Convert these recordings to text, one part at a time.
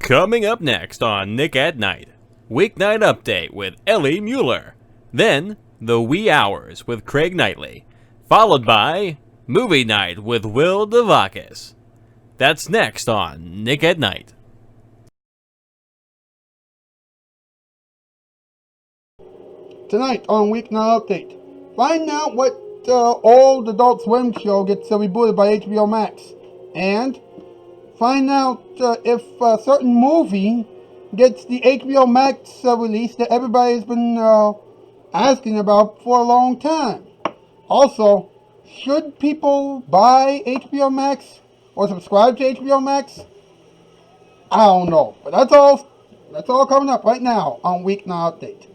Coming up next on Nick at Night, Weeknight Update with Ellie Muller. Then, The Wee Hours with Craig Knightley. Followed by Movie Night with Will Devakis. That's next on Nick at Night. Tonight on Weeknight Update, find out what old Adult Swim show gets rebooted by HBO Max, and find out if a certain movie gets the HBO Max release that everybody's been asking about for a long time. Also, should people buy HBO Max or subscribe to HBO Max? I don't know, but that's all coming up right now on Weeknight Update.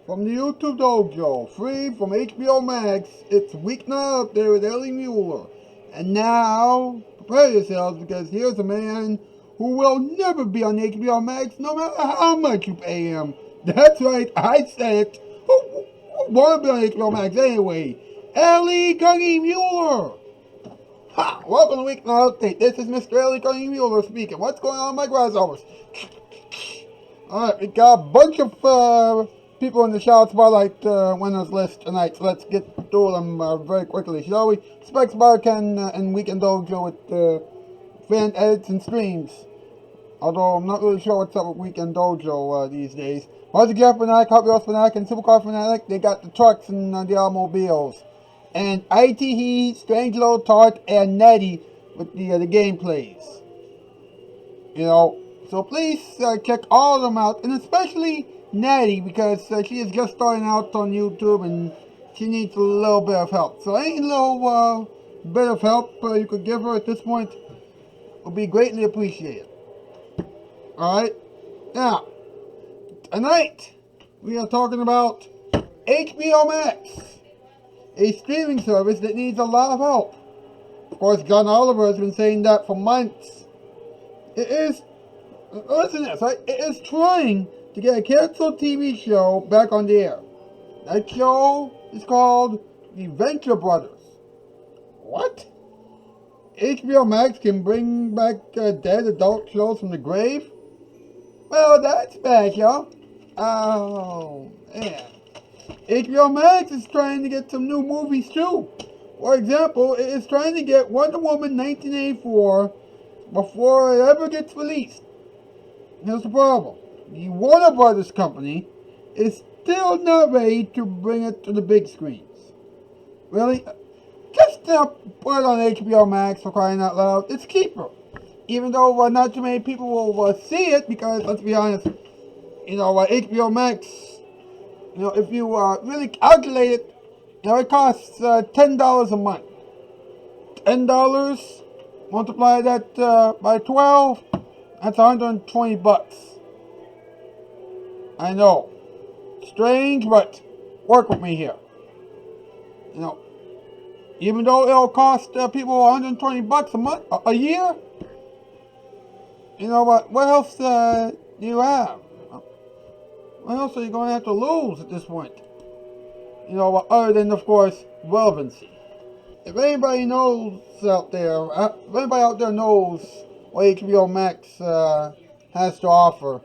From the YouTube Dojo, free from HBO Max, it's Weeknight Update with Ellie Muller. And now, prepare yourselves, because here's a man who will never be on HBO Max no matter how much you pay him. That's right, I said it. Who want to be on HBO Max anyway? Ellie Muller. Ha! Welcome to Weeknight Update. This is Mr. Ellie Muller speaking. What's going on, my grasshoppers? Alright, we got a bunch of people in the Shoutout Spotlight winners list tonight, so let's get through them very quickly, shall we? Specs Barcan and Weekend Dojo with fan edits and streams. Although I'm not really sure what's up with Weekend Dojo these days. Marcy Jeff Fanatic, Hot Wheels Fanatic, and Supercar Fanatic, they got the trucks and the automobiles. And ITE, Strange Little Tart, and Nettie with the gameplays. You know, so please check all of them out, and especially Natty, because she is just starting out on YouTube and she needs a little bit of help. So any little bit of help you could give her at this point would be greatly appreciated. Alright, now, tonight we are talking about HBO Max, a streaming service that needs a lot of help. Of course, John Oliver has been saying that for months. It is, listen to this, right? It is trying to get a canceled TV show back on the air. That show is called The Venture Brothers. What? HBO Max can bring back dead adult shows from the grave? Well, that's special. Oh, man. HBO Max is trying to get some new movies too. For example, it is trying to get Wonder Woman 1984 before it ever gets released. Here's the problem. The Warner Brothers company is still not ready to bring it to the big screens. Really? Just put it on HBO Max, for crying out loud. It's cheaper. Even though not too many people will see it, because let's be honest, you know, HBO Max, you know, if you really calculate it, you know, it costs $10 a month. $10, multiply that by 12, that's $120. I know. Strange, but work with me here. You know, even though it'll cost people $120 a month, a year, you know what else do you have? What else are you going to have to lose at this point? You know, other than, of course, relevancy. If anybody knows out there, if anybody out there knows what HBO Max has to offer,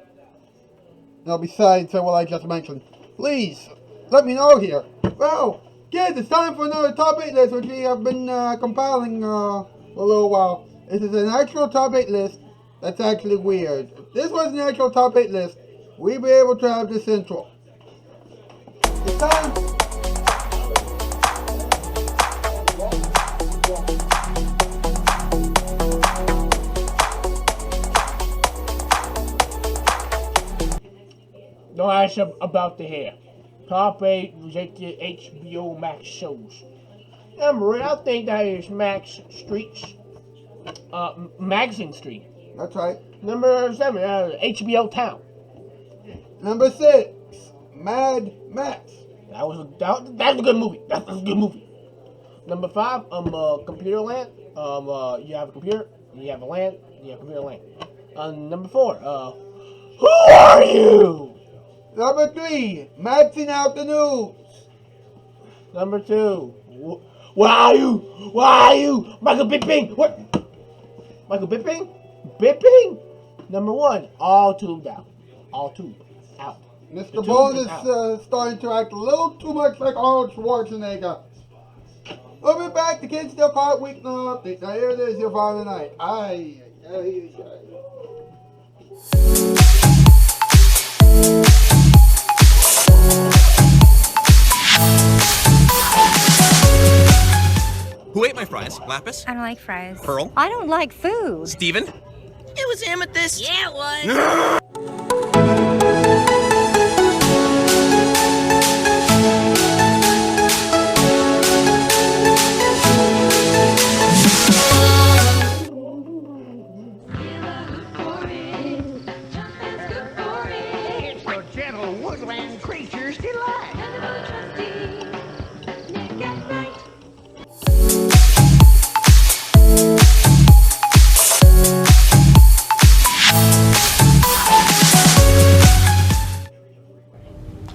you know, besides what I just mentioned, please let me know here. Well, kids, it's time for another top 8 list, which we have been compiling for a little while. This is an actual top 8 list. That's actually weird. If this was an actual top 8 list, we'd be able to have this intro. It's time. No, that's about to hear. Top 8 rejected HBO Max shows. Number 8, I think that is Max Streets. Magazine Street. That's right. Number 7, HBO Town. Number 6, Mad Max. That's a good movie. That's a good movie. Number 5, Computer Land. You have a computer, you have a land, you have Computer Land. Number 4, Who Are You? Number 3, Maxing Out the News. Number 2, Where are you? Where are you? Michael Bipping. What? Michael Bipping? Bipping? Number 1, all tubed out. All tubed out. Mr. Bone is starting to act a little too much like Arnold Schwarzenegger. We'll be back. The kids still call it Weeknight Update. Now here it is, your Friday night. Aye. Who ate my fries? Lapis? I don't like fries. Pearl? I don't like food. Steven? It was Amethyst. Yeah, it was. Gentle woodland creatures delight.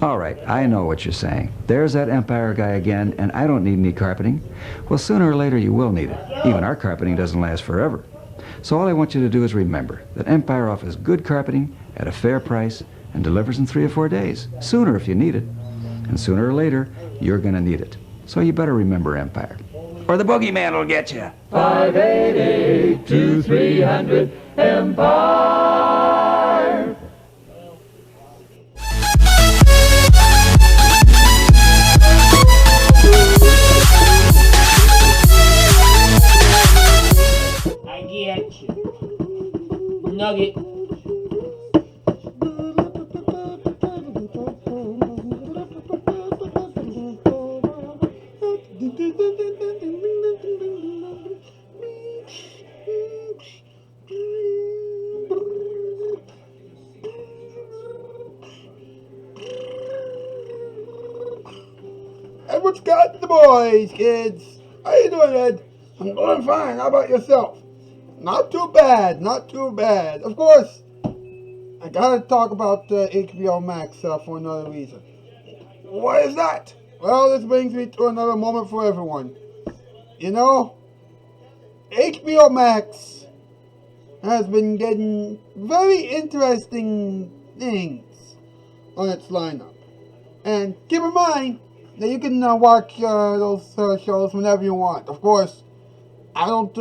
All right, I know what you're saying. There's that Empire guy again, and I don't need any carpeting. Well, sooner or later you will need it. Even our carpeting doesn't last forever. So all I want you to do is remember that Empire offers good carpeting at a fair price and delivers in 3 or 4 days. Sooner if you need it. And sooner or later, you're gonna need it. So you better remember Empire. Or the boogeyman will get you. 588-2300 Empire. I get you. Nugget. And what's got the boys, kids? How you doing, Ed? I'm doing fine. How about yourself? Not too bad. Not too bad. Of course, I gotta talk about HBO Max for another reason. What is that? Well, this brings me to another moment for everyone. You know, HBO Max has been getting very interesting things on its lineup. And keep in mind that you can watch those shows whenever you want. Of course, I don't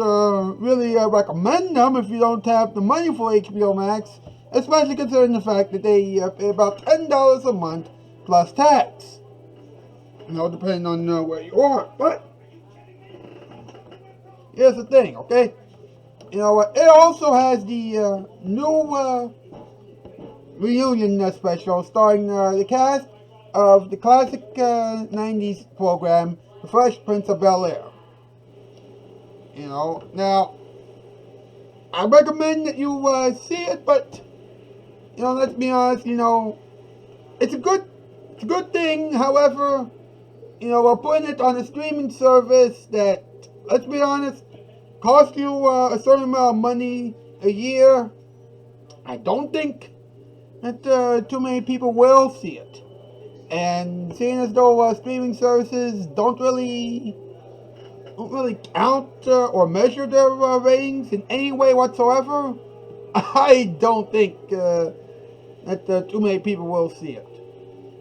really recommend them if you don't have the money for HBO Max, especially considering the fact that they pay about $10 a month plus tax. You know, depending on where you are. But here's the thing, okay? You know, it also has the new reunion special starring the cast of the classic 90s program, The Fresh Prince of Bel-Air. You know, now, I recommend that you see it, but, you know, let's be honest, you know, it's a good thing. However, you know, we're putting it on a streaming service that, let's be honest, costs you a certain amount of money a year. I don't think that too many people will see it. And seeing as though streaming services don't really count or measure their ratings in any way whatsoever, I don't think that too many people will see it.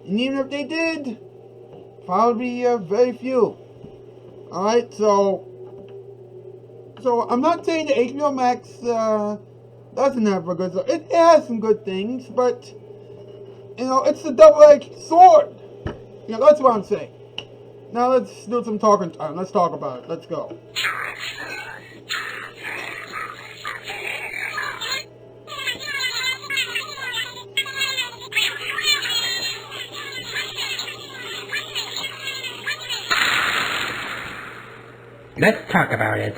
And even if they did, probably very few. Alright, so I'm not saying that HBO Max doesn't have a good, it has some good things, but you know, it's a double-edged sword. You know, that's what I'm saying. Now let's do some talking time. Let's talk about it. Let's go. Let's talk about it.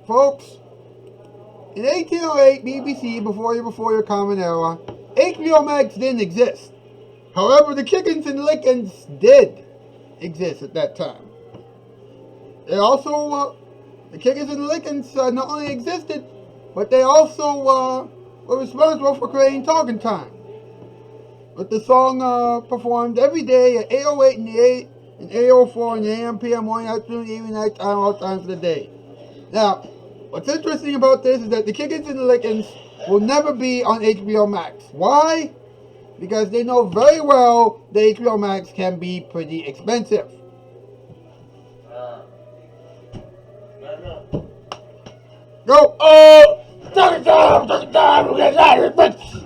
Folks, in 1808 BBC, before your common era, HBO Max didn't exist. However, the Chickens and Lickens did exist at that time. They also, the Chickens and Lickens not only existed, but they also were responsible for creating Talking Time. With the song performed every day at 8:08 in the 8 and 8:04 in the AM, PM, morning, afternoon, evening, night time, all times of the day. Now, what's interesting about this is that the Chickens and the Lickens will never be on HBO Max. Why? Because they know very well that HBO Max can be pretty expensive. Go! Oh! Tuck it down! Tuck it down! Tuck it down!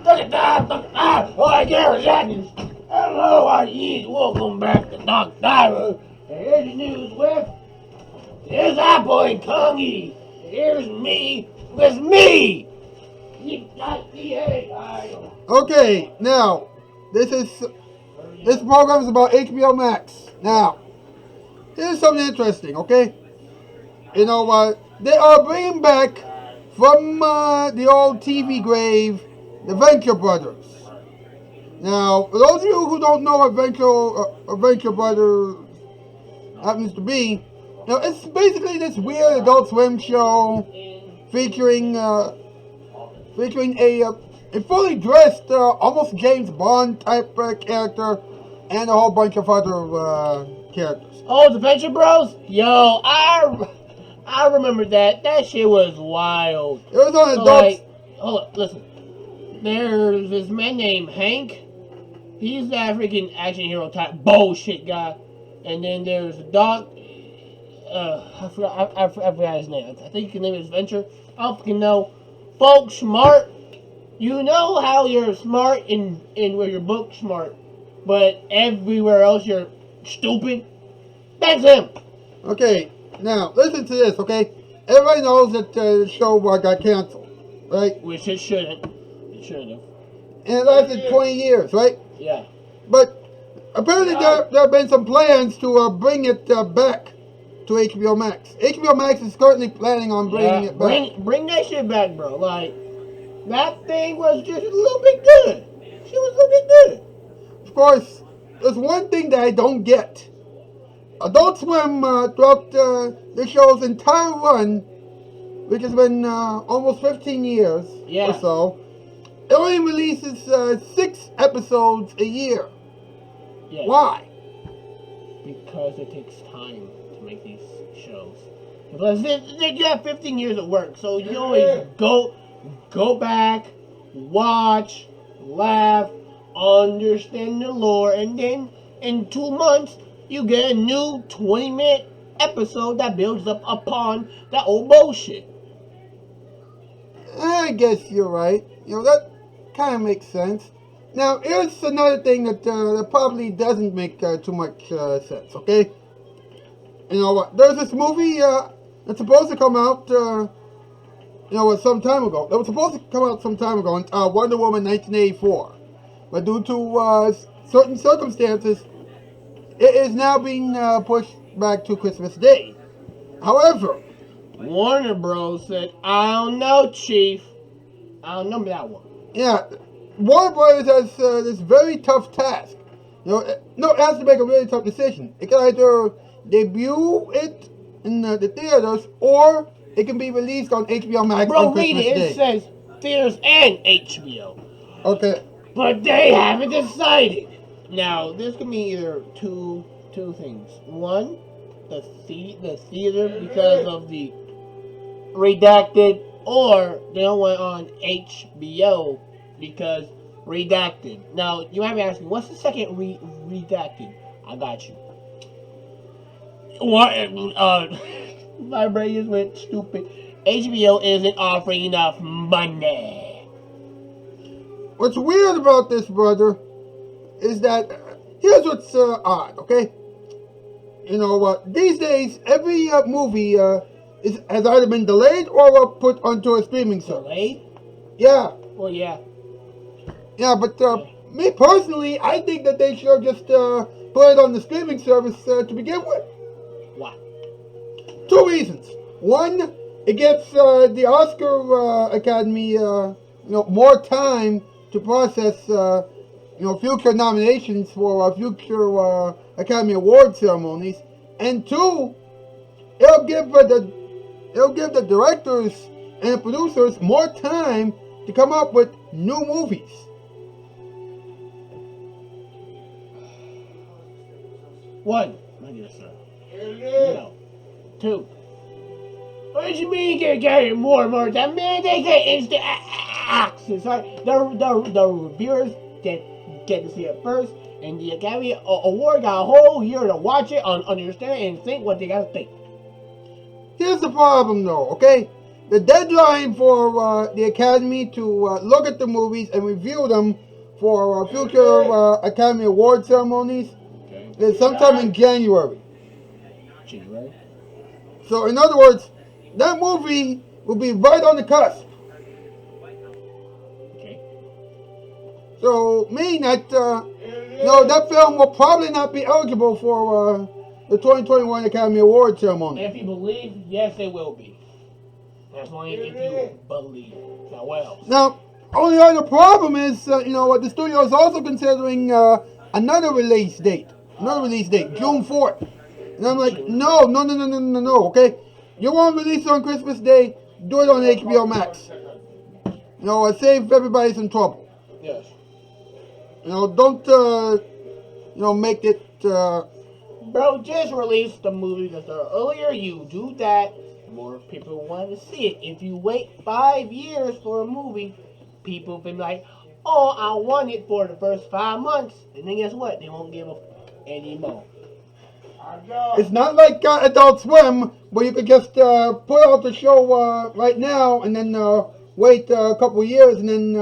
Tuck it down! Tuck it down! Oh, I can't resist. Hello, I welcome back to Doc Diver. And here's the news with. Here's Apple and Kongi. Here's me with me. Okay, now this program is about HBO Max. Now, here's something interesting. Okay, you know what? They are bringing back from the old TV grave the Venture Brothers. Now, for those of you who don't know what Venture Brothers happens to be, now it's basically this weird Adult Swim show featuring a fully dressed, almost James Bond type character, and a whole bunch of other characters. Oh, the Venture Bros? Yo, I remember that. That shit was wild. It was on So, Adult. like, hold up, listen. There's this man named Hank. He's that freaking action hero type bullshit guy. And then there's Doc. I forgot his name. I think his name is Venture. I don't fucking know. Folk smart. You know how you're smart in where you're book smart, but everywhere else you're stupid? That's him. Okay, now listen to this. Okay, everybody knows that the show got canceled, right? Which it shouldn't. It shouldn't have. And it lasted 20 years, right? Yeah. But apparently there have been some plans to bring it back to HBO Max. HBO Max is currently planning on bringing it back. Bring that shit back, bro. Like, that thing was just a little bit good. She was a little bit good. Of course, there's one thing that I don't get. Adult Swim, throughout the show's entire run, which has been almost 15 years or so, it only releases 6 episodes a year. Yeah. Why? Because it takes time to make these shows. Plus, you have 15 years of work, so you always go back, watch, laugh, understand the lore, and then in 2 months, you get a new 20-minute episode that builds up upon that old bullshit. I guess you're right. You know, that kind of makes sense. Now, here's another thing that probably doesn't make too much sense, okay? You know what? There's this movie that's supposed to come out, some time ago. It was supposed to come out some time ago, Wonder Woman 1984. But due to certain circumstances, it is now being pushed back to Christmas Day. However, Warner Bros. Said, I don't know, Chief. I don't know that one. Yeah, Warner Brothers has this very tough task. It has to make a really tough decision. It can either debut it in the theaters, or it can be released on HBO Max Bro, on Christmas read it. Day. It says theaters and HBO. Okay. But they haven't decided. Now, this could be either two things. One, the theater because of the redacted, or they don't want it on HBO because redacted. Now, you might be asking, what's the second redacted? I got you. What? My brain just went stupid. HBO isn't offering enough money. What's weird about this, brother, is that here's what's odd, okay? You know what? These days, every movie has either been delayed or put onto a streaming service. Delayed? Yeah. Well, yeah. Yeah, but me personally, I think that they should have just put it on the streaming service to begin with. Why? 2 reasons. One, it gives the Oscar Academy, more time to process, future nominations for future Academy Award ceremonies. And 2, it'll give the directors and producers more time to come up with new movies. One, my dear sir. No. 2. What do you mean you can't get more and more time? Man, they get instant. axes, right? The reviewers get to see it first, and the Academy Award got a whole year to watch it, understand, and think what they gotta think. Here's the problem, though, okay? The deadline for the Academy to look at the movies and review them for future Academy Award ceremonies is sometime in January. January? So, in other words, that movie will be right on the cusp. Okay. So, meaning that, that film will probably not be eligible for the 2021 Academy Award ceremony. If you believe, yes, it will be. That's only if you believe. Now, what else? Now, only other problem is, what the studio is also considering another release date, June 4th. And I'm like, no, okay? You want to release it on Christmas Day, do it on HBO Max. Save everybody some trouble. Yes. Don't, make it, Bro, just release the movie because the earlier you do that, more people want to see it. If you wait 5 years for a movie, people will be like, oh, I want it for the first 5 months. And then guess what? They won't give a anymore. it's not like Adult Swim, where you could just put out the show right now and then wait a couple of years and then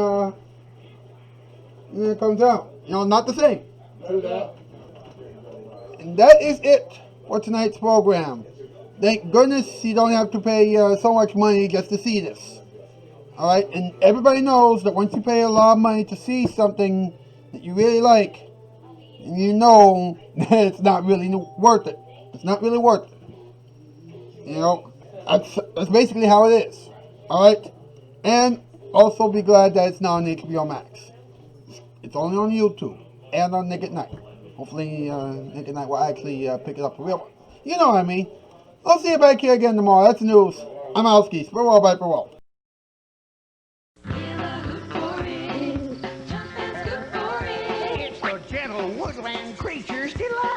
it comes out. Not the same. True that. And that is it for tonight's program. Thank goodness you don't have to pay so much money just to see this. Alright, and everybody knows that once you pay a lot of money to see something that you really like, and you know that it's not really worth it. It's not really worth it. That's basically how it is. Alright? And also be glad that it's now on HBO Max. It's only on YouTube and on Nick at Night. Hopefully Nick at Night will actually pick it up for real. You know what I mean. I'll see you back here again tomorrow. That's the news. I'm Alski. Farewell, bye, farewell. It's the gentle woodland creature's delight.